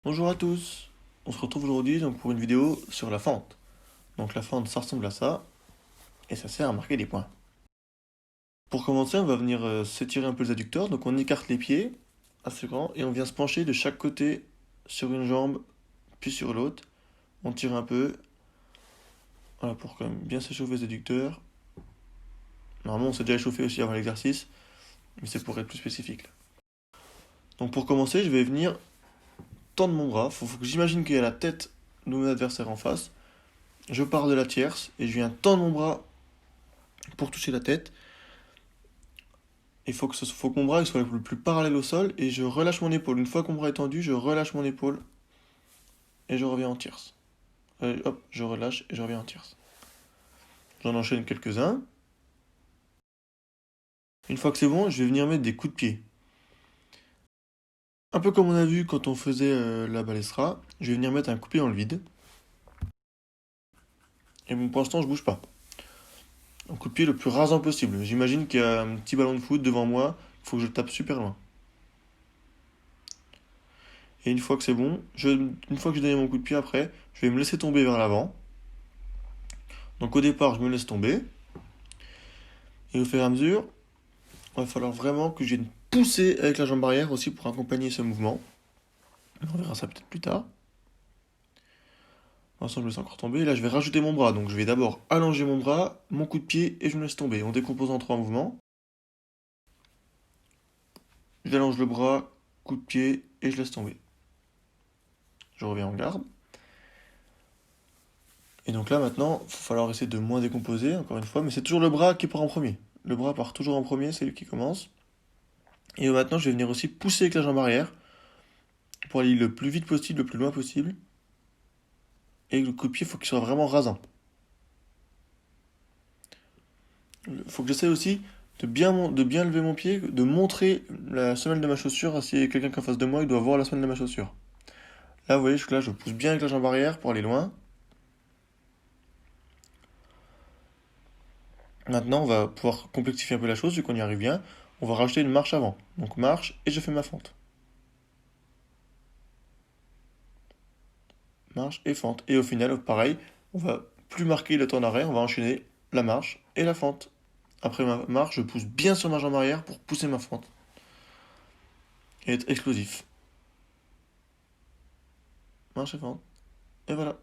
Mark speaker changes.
Speaker 1: Bonjour à tous, on se retrouve aujourd'hui pour une vidéo sur la fente. Donc la fente ça ressemble à ça, et ça sert à marquer des points. Pour commencer on va venir s'étirer un peu les adducteurs, donc on écarte les pieds assez grand et on vient se pencher de chaque côté sur une jambe puis sur l'autre. On tire un peu, voilà, pour quand même bien s'échauffer les adducteurs. Normalement on s'est déjà échauffé aussi avant l'exercice, mais c'est pour être plus spécifique là. Donc pour commencer je vais venir tendre mon bras, faut que j'imagine qu'il y a la tête de mon adversaire en face. Je pars de la tierce et je viens tendre mon bras pour toucher la tête. Il faut que mon bras il soit le plus parallèle au sol et je relâche mon épaule. Une fois que mon bras est tendu, je relâche mon épaule et je reviens en tierce. Hop, je relâche et je reviens en tierce. J'en enchaîne quelques-uns. Une fois que c'est bon, je vais venir mettre des coups de pied. Un peu comme on a vu quand on faisait la balestra, je vais venir mettre un coup de pied dans le vide. Et bon, pour l'instant, je bouge pas. Un coup de pied le plus rasant possible. J'imagine qu'il y a un petit ballon de foot devant moi, il faut que je le tape super loin. Et une fois que c'est bon, une fois que j'ai donné mon coup de pied après, je vais me laisser tomber vers l'avant. Donc au départ, je me laisse tomber. Et au fur et à mesure, il va falloir vraiment que j'ai une poussée avec la jambe arrière aussi pour accompagner ce mouvement. On verra ça peut-être plus tard. Pour l'instant, je me laisse encore tomber. Et là, je vais rajouter mon bras. Donc je vais d'abord allonger mon bras, mon coup de pied et je me laisse tomber. On décompose en trois mouvements. J'allonge le bras, coup de pied et je laisse tomber. Je reviens en garde. Et donc là, maintenant, il va falloir essayer de moins décomposer, encore une fois. Mais c'est toujours le bras qui part en premier. Le bras part toujours en premier, c'est lui qui commence. Et maintenant, je vais venir aussi pousser avec la jambe arrière pour aller le plus vite possible, le plus loin possible. Et le coup de pied, il faut qu'il soit vraiment rasant. Il faut que j'essaie aussi de bien lever mon pied, de montrer la semelle de ma chaussure. S'il y a quelqu'un qui est en face de moi, il doit voir la semelle de ma chaussure. Là, vous voyez, là, je pousse bien avec la jambe arrière pour aller loin. Maintenant, on va pouvoir complexifier un peu la chose, vu qu'on y arrive bien. On va rajouter une marche avant. Donc marche, et je fais ma fente. Marche et fente. Et au final, pareil, on va plus marquer le temps d'arrêt, on va enchaîner la marche et la fente. Après ma marche, je pousse bien sur ma jambe arrière pour pousser ma fente. Et être explosif. Marche et fente. Et voilà.